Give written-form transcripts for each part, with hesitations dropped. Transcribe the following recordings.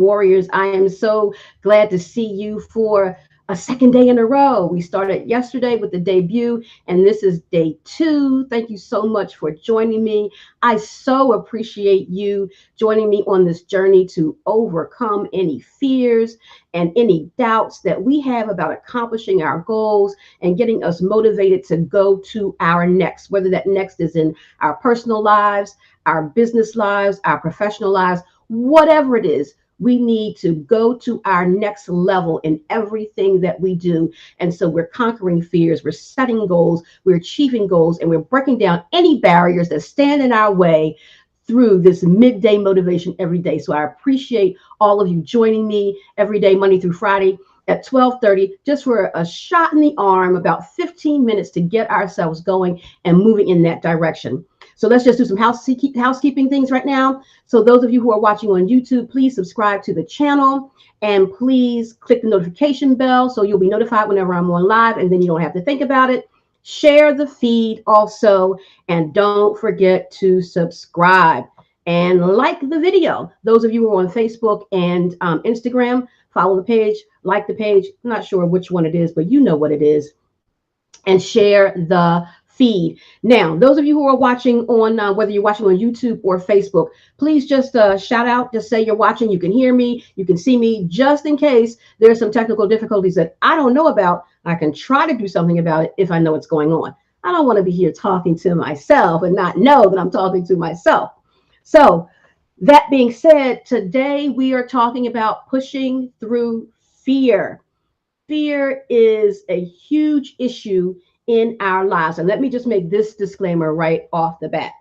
Warriors, I am so glad to see you for a second day in a row. We started yesterday with the debut, and this is day 2. Thank you so much for joining me. I so appreciate you joining me on this journey to overcome any fears and any doubts that we have about accomplishing our goals and getting us motivated to go to our next, whether that next is in our personal lives, our business lives, our professional lives, whatever it is. We need to go to our next level in everything that we do. And so we're conquering fears, we're setting goals, we're achieving goals, and we're breaking down any barriers that stand in our way through this midday motivation every day. So I appreciate all of you joining me every day, Monday through Friday at 12:30, just for a shot in the arm, about 15 minutes to get ourselves going and moving in that direction. So let's just do some housekeeping things right now. So those of you who are watching on YouTube, please subscribe to the channel and please click the notification bell so you'll be notified whenever I'm on live, and then you don't have to think about it. Share the feed also, and don't forget to subscribe and like the video. Those of you who are on Facebook and Instagram, follow the page, like the page. I'm not sure which one it is, but you know what it is. And share the feed. Now, those of you who are watching on, whether you're watching on YouTube or Facebook, please just shout out, just say you're watching, you can hear me, you can see me, just in case there's some technical difficulties that I don't know about. I can try to do something about it if I know what's going on. I don't want to be here talking to myself and not know that I'm talking to myself. So that being said, today we are talking about pushing through fear. Fear is a huge issue in our lives. And let me just make this disclaimer right off the bat.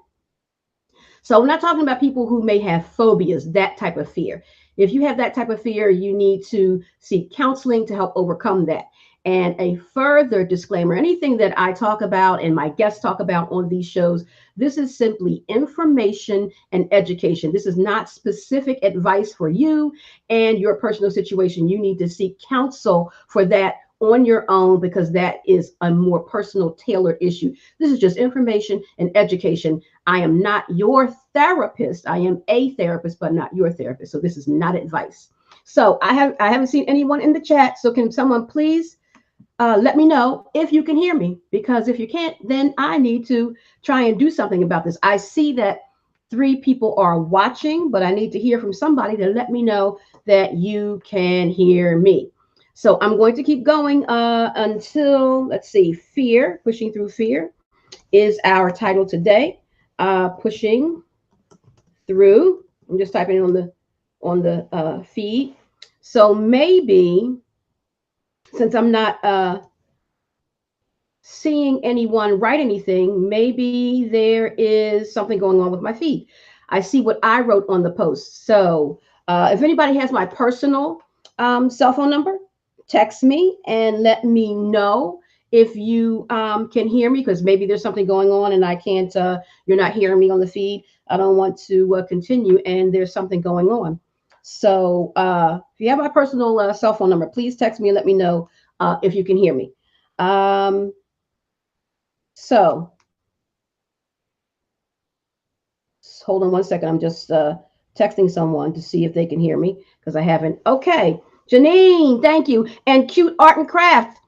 So we're not talking about people who may have phobias, that type of fear. If you have that type of fear, you need to seek counseling to help overcome that. And a further disclaimer, anything that I talk about and my guests talk about on these shows, this is simply information and education. This is not specific advice for you and your personal situation. You need to seek counsel for that on your own, because that is a more personal, tailored issue. This is just information and education. I am not your therapist. I am a therapist, but not your therapist. So this is not advice. So I haven't seen anyone in the chat. So can someone please let me know if you can hear me? Because if you can't, then I need to try and do something about this. I see that 3 people are watching, but I need to hear from somebody to let me know that you can hear me. So I'm going to keep going until, let's see, fear, pushing through fear is our title today. Pushing through. I'm just typing it on the feed. So maybe, since I'm not seeing anyone write anything, maybe there is something going on with my feed. I see what I wrote on the post. So if anybody has my personal cell phone number, text me and let me know if you can hear me, because maybe there's something going on and I can't, you're not hearing me on the feed. I don't want to continue and there's something going on. So if you have my personal cell phone number, please text me and let me know if you can hear me. So hold on one second. I'm just texting someone to see if they can hear me, because I haven't. Okay. Janine, thank you. And Cute Art and Craft.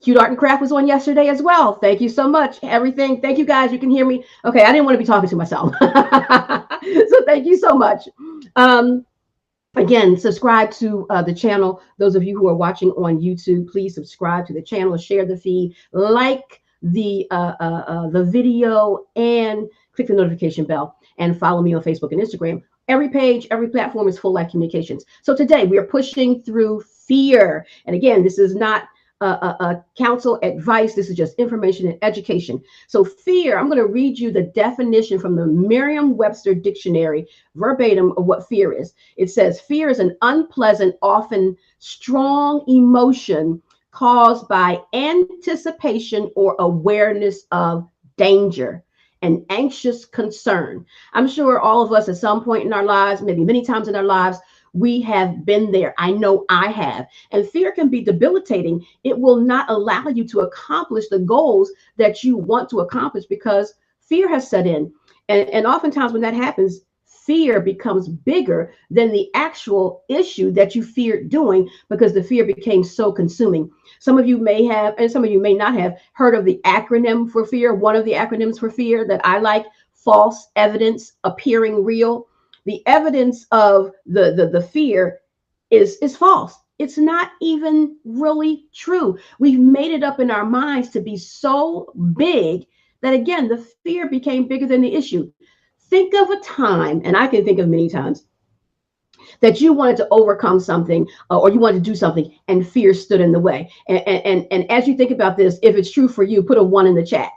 Cute Art and Craft was on yesterday as well. Thank you so much. Everything. Thank you guys. You can hear me. Okay. I didn't want to be talking to myself. So thank you so much. Again, subscribe to the channel. Those of you who are watching on YouTube, please subscribe to the channel, share the feed, like the video, and click the notification bell, and follow me on Facebook and Instagram. Every page, every platform is Full Life Communications. So today we are pushing through fear. And again, this is not counsel, advice. This is just information and education. So fear, I'm going to read you the definition from the Merriam-Webster dictionary, verbatim, of what fear is. It says, fear is an unpleasant, often strong emotion caused by anticipation or awareness of danger. An anxious concern. I'm sure all of us at some point in our lives, maybe many times in our lives, we have been there. I know I have. And fear can be debilitating. It will not allow you to accomplish the goals that you want to accomplish because fear has set in. And oftentimes when that happens, fear becomes bigger than the actual issue that you feared doing because the fear became so consuming. Some of you may have, and some of you may not have heard of the acronym for fear. One of the acronyms for fear that I like: false evidence appearing real. The evidence of the fear is false. It's not even really true. We've made it up in our minds to be so big that, again, the fear became bigger than the issue. Think of a time, and I can think of many times, that you wanted to overcome something, or you wanted to do something and fear stood in the way. And as you think about this, if it's true for you, put a 1 in the chat.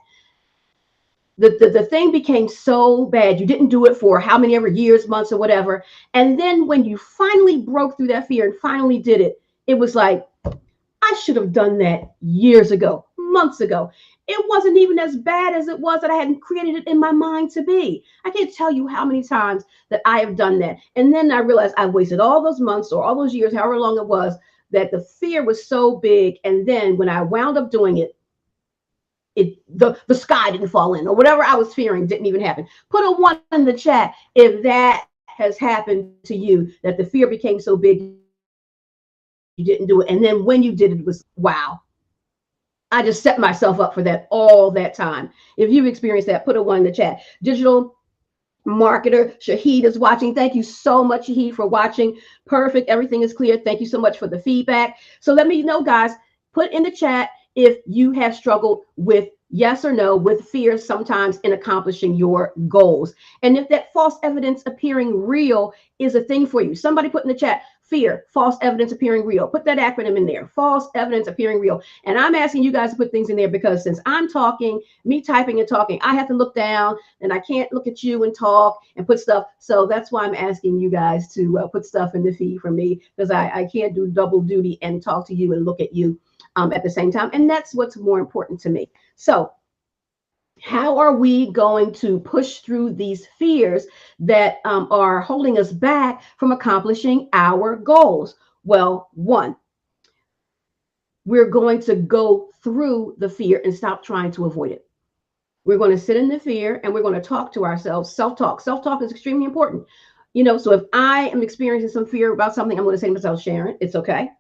The thing became so bad, you didn't do it for how many ever years, months, or whatever. And then when you finally broke through that fear and finally did it, it was like, I should have done that years ago, months ago. It wasn't even as bad as it was that I hadn't created it in my mind to be. I can't tell you how many times that I have done that. And then I realized I wasted all those months or all those years, however long it was, that the fear was so big. And then when I wound up doing it, the sky didn't fall in, or whatever I was fearing didn't even happen. Put a 1 in the chat if that has happened to you, that the fear became so big you didn't do it. And then when you did it, was wow. I just set myself up for that all that time. If you've experienced that, put a 1 in the chat. Digital marketer Shahid is watching. Thank you so much, Shahid, for watching. Perfect. Everything is clear. Thank you so much for the feedback. So let me know, guys, put in the chat if you have struggled with, yes or no, with fear sometimes in accomplishing your goals. And if that false evidence appearing real is a thing for you. Somebody put in the chat, fear, false evidence appearing real. Put that acronym in there, false evidence appearing real. And I'm asking you guys to put things in there because since I'm talking, me typing and talking, I have to look down and I can't look at you and talk and put stuff. So that's why I'm asking you guys to put stuff in the feed for me, because I can't do double duty and talk to you and look at you at the same time. And that's what's more important to me. So how are we going to push through these fears that are holding us back from accomplishing our goals? Well, 1, we're going to go through the fear and stop trying to avoid it. We're going to sit in the fear and we're going to talk to ourselves. Self-talk. Self-talk is extremely important. You know, so if I am experiencing some fear about something, I'm going to say to myself, Sharon, it's okay.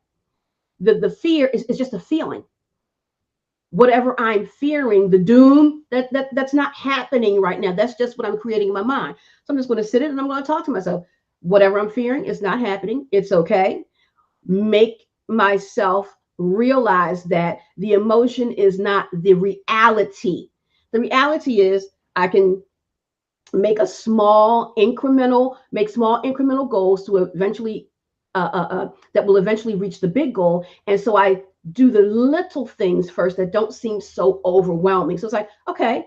The fear is just a feeling. Whatever I'm fearing, the doom, that's not happening right now. That's just what I'm creating in my mind. So I'm just going to sit in and I'm going to talk to myself. Whatever I'm fearing is not happening. It's okay. Make myself realize that the emotion is not the reality. The reality is I can make small incremental goals to eventually that will eventually reach the big goal. And so I do the little things first that don't seem so overwhelming. So it's like, okay,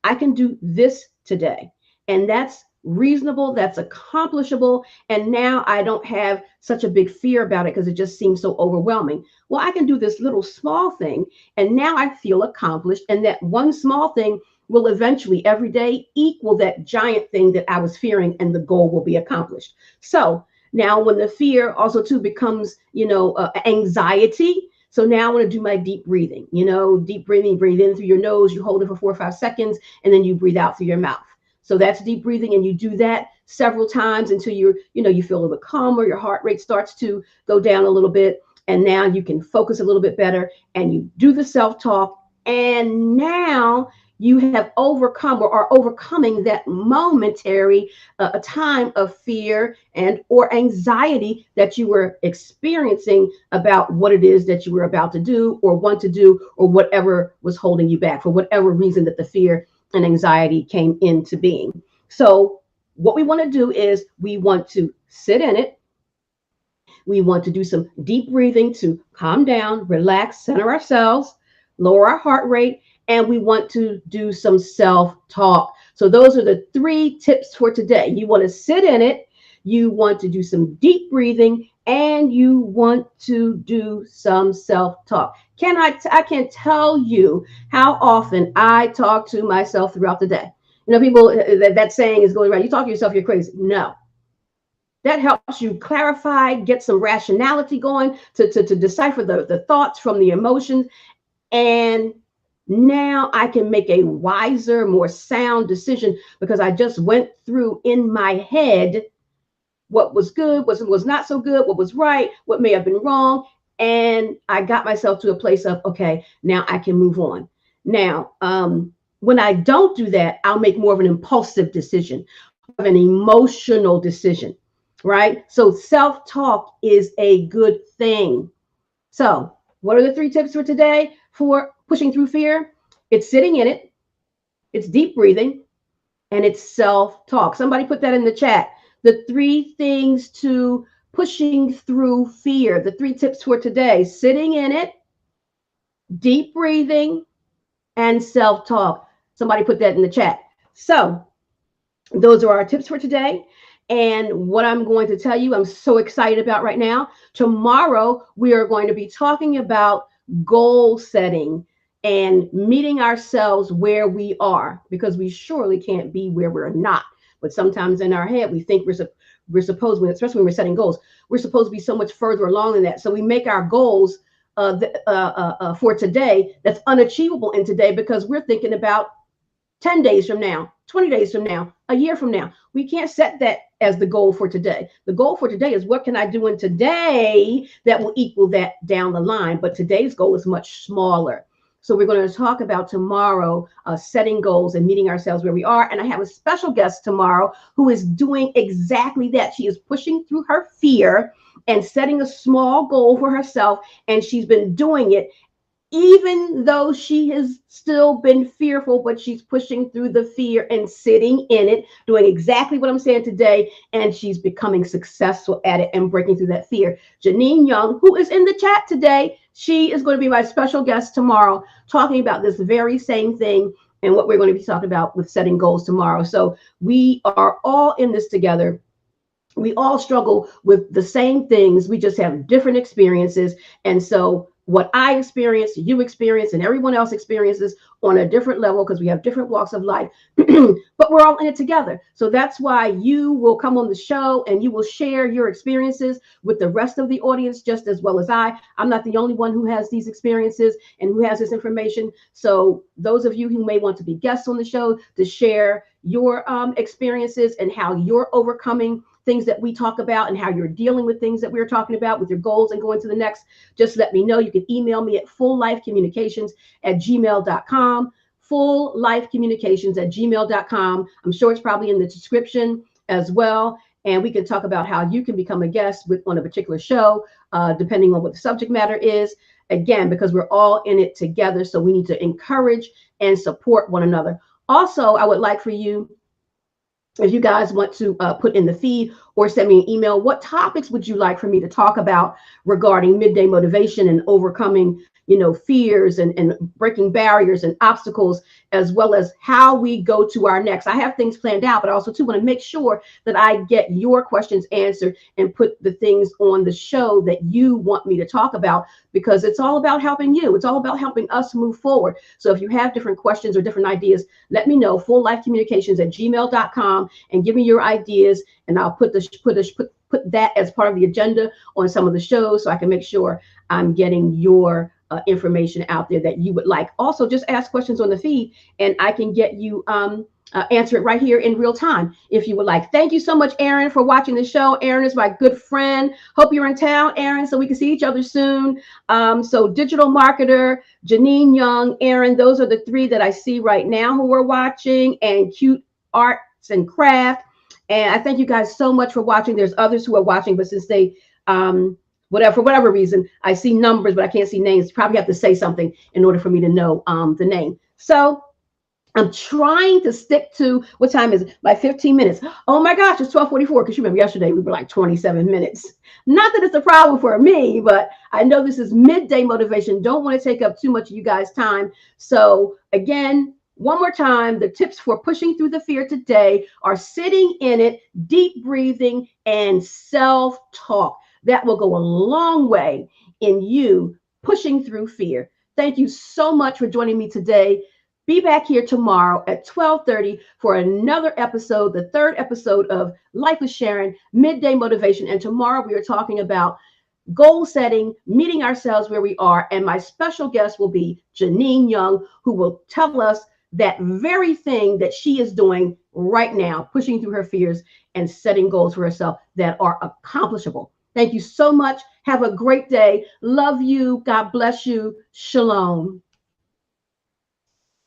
I can do this today. And that's reasonable, that's accomplishable. And now I don't have such a big fear about it because it just seems so overwhelming. Well, I can do this little small thing. And now I feel accomplished. And that one small thing will eventually every day equal that giant thing that I was fearing, and the goal will be accomplished. So now when the fear also too becomes, anxiety. So now I want to do my deep breathing, deep breathing, breathe in through your nose, you hold it for 4 or 5 seconds, and then you breathe out through your mouth. So that's deep breathing. And you do that several times until you feel a little bit calmer, your heart rate starts to go down a little bit. And now you can focus a little bit better, and you do the self-talk. And now you have overcome or are overcoming that momentary a time of fear and or anxiety that you were experiencing about what it is that you were about to do or want to do, or whatever was holding you back, for whatever reason that the fear and anxiety came into being. So what we want to do is we want to sit in it. We want to do some deep breathing to calm down, relax, center ourselves, lower our heart rate, and we want to do some self-talk. So those are the 3 tips for today. You want to sit in it, you want to do some deep breathing, and you want to do some self-talk. I can't tell you how often I talk to myself throughout the day. People, that saying is going around, you talk to yourself, you're crazy. No. That helps you clarify, get some rationality going to decipher the thoughts from the emotions. And Now I can make a wiser, more sound decision because I just went through in my head what was good, what was not so good, what was right, what may have been wrong. And I got myself to a place of, okay, now I can move on. Now, when I don't do that, I'll make more of an impulsive decision, more of an emotional decision, right? So self talk is a good thing. So, what are the 3 tips for today for pushing through fear? It's sitting in it, it's deep breathing, and it's self talk. Somebody put that in the chat. The 3 things to pushing through fear, the 3 tips for today: sitting in it, deep breathing, and self talk. Somebody put that in the chat. So, those are our tips for today. And what I'm going to tell you, I'm so excited about right now. Tomorrow, we are going to be talking about goal setting and meeting ourselves where we are, because we surely can't be where we're not. But sometimes in our head, we think we're supposed, especially when we're setting goals, we're supposed to be so much further along than that. So we make our goals for today that's unachievable in today because we're thinking about 10 days from now, 20 days from now, a year from now. We can't set that as the goal for today. The goal for today is what can I do in today that will equal that down the line. But today's goal is much smaller. So we're going to talk about tomorrow, setting goals and meeting ourselves where we are. And I have a special guest tomorrow who is doing exactly that. She is pushing through her fear and setting a small goal for herself. And she's been doing it even though she has still been fearful, but she's pushing through the fear and sitting in it, doing exactly what I'm saying today. And she's becoming successful at it and breaking through that fear. Janine Young, who is in the chat today, she is going to be my special guest tomorrow, talking about this very same thing and what we're going to be talking about with setting goals tomorrow. So we are all in this together. We all struggle with the same things. We just have different experiences. And so what I experience, you experience, and everyone else experiences on a different level because we have different walks of life, but we're all in it together. So that's why you will come on the show and you will share your experiences with the rest of the audience just as well as I. I'm not the only one who has these experiences and who has this information. So those of you who may want to be guests on the show to share your experiences and how you're overcoming things that we talk about and how you're dealing with things that we're talking about with your goals and going to the next, just let me know. You can email me at fulllifecommunications@gmail.com, fulllifecommunications@gmail.com. I'm sure it's probably in the description as well. And we can talk about how you can become a guest on a particular show, depending on what the subject matter is. Again, because we're all in it together. So we need to encourage and support one another. Also, I would like for you, if you guys want to put in the feed or send me an email, what topics would you like for me to talk about regarding midday motivation and overcoming, fears and breaking barriers and obstacles, as well as how we go to our next. I have things planned out, but I also too want to make sure that I get your questions answered and put the things on the show that you want me to talk about, because it's all about helping you. It's all about helping us move forward. So if you have different questions or different ideas, let me know. fulllifecommunications@gmail.com and give me your ideas, and I'll put that as part of the agenda on some of the shows so I can make sure I'm getting your information out there that you would like. Also, just ask questions on the feed and I can get you answer it right here in real time if you would like. Thank you so much, Aaron, for watching the show. Aaron is my good friend. Hope you're in town, Aaron, so we can see each other soon. So digital marketer, Janine Young, Aaron, those are the 3 that I see right now who are watching, and Cute Arts and Craft. And I thank you guys so much for watching. There's others who are watching, but since they for whatever reason, I see numbers, but I can't see names. You probably have to say something in order for me to know the name. So I'm trying to stick to, what time is it? Like 15 minutes. Oh my gosh, it's 12:44. Because you remember yesterday we were like 27 minutes. Not that it's a problem for me, but I know this is midday motivation. Don't want to take up too much of you guys' time. So again, one more time, the tips for pushing through the fear today are sitting in it, deep breathing, and self-talk. That will go a long way in you pushing through fear. Thank you so much for joining me today. Be back here tomorrow at 12:30 for another episode, the 3rd episode of Life with Sharon, Midday Motivation. And tomorrow we are talking about goal setting, meeting ourselves where we are. And my special guest will be Janine Young, who will tell us that very thing that she is doing right now, pushing through her fears and setting goals for herself that are accomplishable. Thank you so much. Have a great day. Love you. God bless you. Shalom.